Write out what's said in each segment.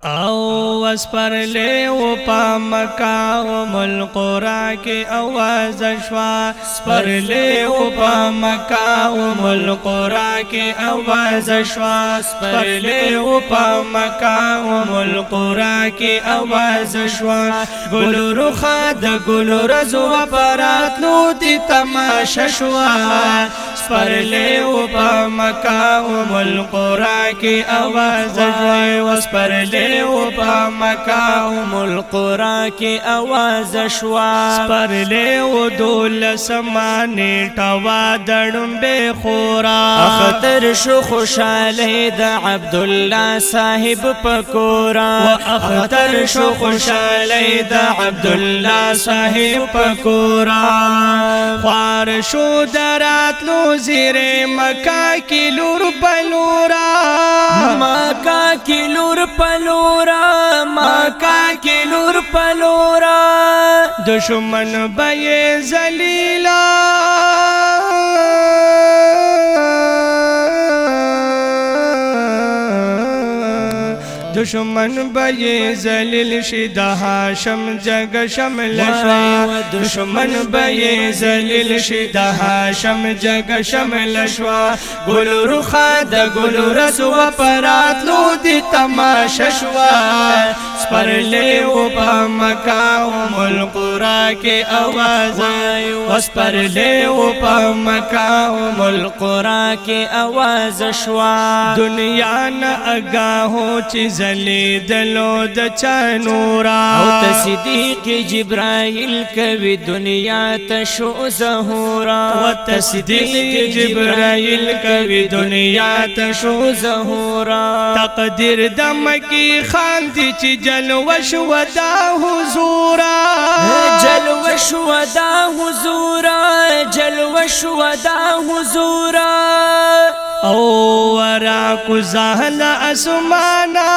او اسپرلے و پا مکہ و ملقرا کی آواز شوا سپرلے و پا مکہ و ملقرا کی آواز شوا سپرلے و پا مکہ و ملقرا کی آواز شوا گل رخا د گل رزو پرات لو دی تماشا شوا سپرلے و پا مکہ و ملقرا کی آواز شوا سپرلے و پا مکہ و ملقرا کی آواز شوا سپرلے و دول سمانی ٹوا دڑم بے خورا اختر شو خوشالی دا عبداللہ صاحب پکورا اختر شو خوشالی دا عبداللہ صاحب پکورا خوار شو درات لو زیر مکہ کی لور پلورا مکہ کی لور پلورا مکہ کی لور پلورا دشمن بے ذلیلا دشمن بے ذلیل شد ہاشم جگ شمل شوا دشمن بے ذلیل شد ہاشم جگ شمل شوا گل رخا د گل رسو پرات لو دی تماشا شوا سپرلے و پا مکہ و ملقرا کے آواز سپرلے و پا مکہ و ملقرا کے آواز شوا دنیا نا اگاہو چیز زلی دلو د چانورا او تصدیق جبرائیل کوي دنیا تشو ظهورا و تصدیق جبرائیل کوي دنیا تشو ظهورا تقدیر دم کی خان دی چی جلوش و دا حضورا جلوش و دا حضورا جلوش و دا حضورا او ورا کو زهل اسمانا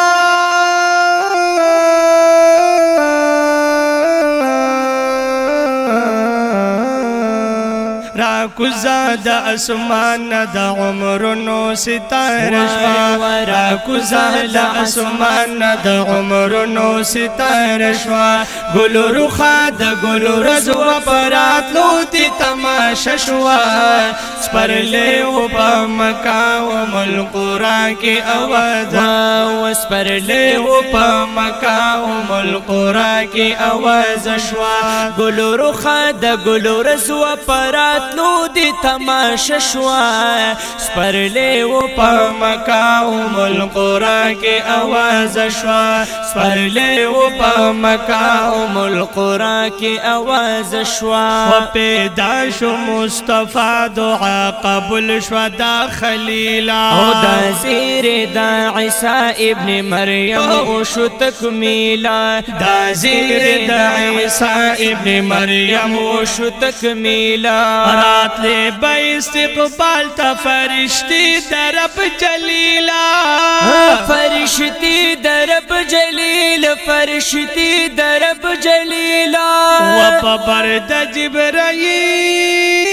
را کو زاد اسمان دا عمرونو ستاره شوا را کو زاد اسمان دا عمرونو ستاره شوا گل رخا د گل رزو پرات لو تی تماشا شوا سپرلے و پا مکہ و ملقرا کی آواز سپرلے و پا مکہ و ملقرا کی آواز شوا گل رخا د گل رزو پرات لو دی تماشا شوا سپرلے و پا مکہ و ملقرا کی آواز شوا سپرلے و پا مکہ و ملقرا کی آواز شوا و پیدا شو مصطفیٰ دعا قبول شو دا خلیلا او دا زیر دا عیسی ابن مریم او شو تکمیلا دا زیر دا عیسی ابن مریم او شو تکمیلا رات لے با استقبال تا فرشتی درب جلیلا فرشتی درب جلیل فرشتی درب جلیلا و پا برد جبرائیل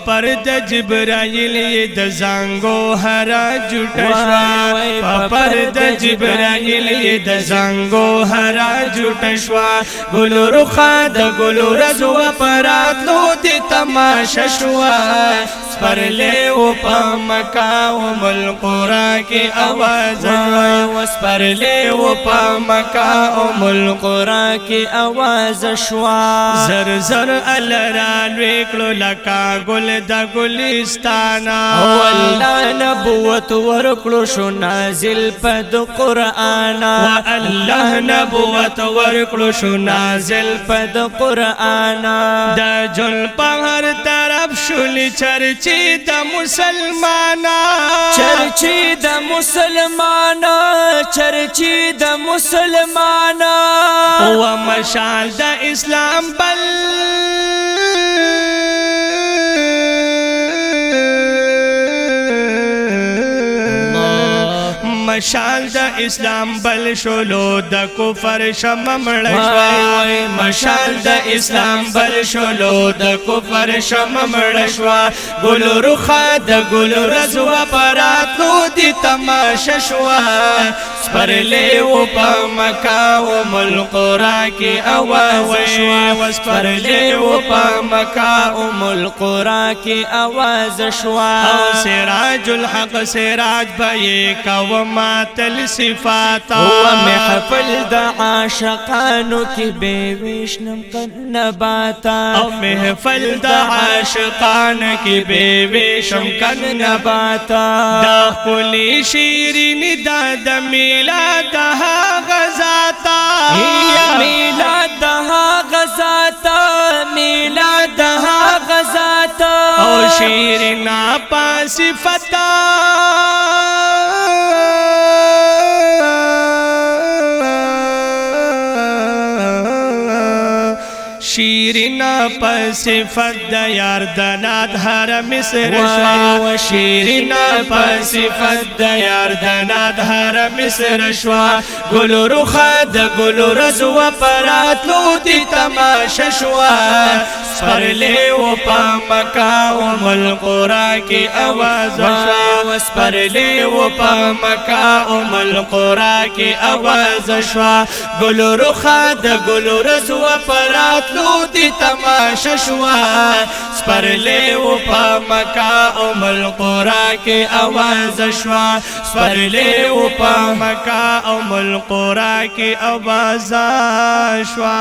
پرد جبرائیل د زنگو ہرا جھوٹا شوا پرد جبرائیل د زنگو ہرا جھوٹا شوا گل رخا د گل رزو پرات لو دی تماشا شوا سپرلے و پا مکہ و ملقرا کی آواز سپرلے و پا مکہ و ملقرا کی آواز شوا زر زر الران ویکلو لکا گل دا گلستانا واللہ نبوت ورکلو شو نازل پد قرآنا واللہ نبوت ورکلو شو نازل پد قرآنا دا جل پہر طرف شلی چرچی دا مسلمانا چرچی دا مسلمانا چرچی دا مسلمانا و مشال دا اسلام بل مشال د اسلام بل شولو د کفر شمع مړ شوا مشال د اسلام بل شولو د کفر شمع مړ شوا ګل رخا د ګل رضوا پراتلو دی تماشا شوا سپرلی و پا مکا و ملقرا کی آواز شوا سپرلی و پا مکا و ملقرا کی آواز شوا او سراج الحق سراج بایی کو ماتل صفاتا و محفل دا عاشقانو کی بیویشنم قد نباتا او محفل دا عاشقان کی بیویشم کن نباتا دا خلی شیرین دا دا میلاد ها غزاتا میلاد ها غزاتا میلاد ها غزاتا او شیرین پا صفتا شیرین پا صفت دا یاردنات هر مصر شوا شیرین پا صفت دا یاردنات هر مصر شوا گل رخا دا گل رضوا پراتلو دی تماشا شوا سپرلی و پا مکا و ملقرا کی آواز شوا سپرلی و پا مکا و ملقرا کی آواز شوا گل رخا دا گل رضوا پراتلو دی تماشا شوا سپرلی و پا مکا و ملقرا کی آواز شوا سپرلی و پا مکا و ملقرا کی آواز شوا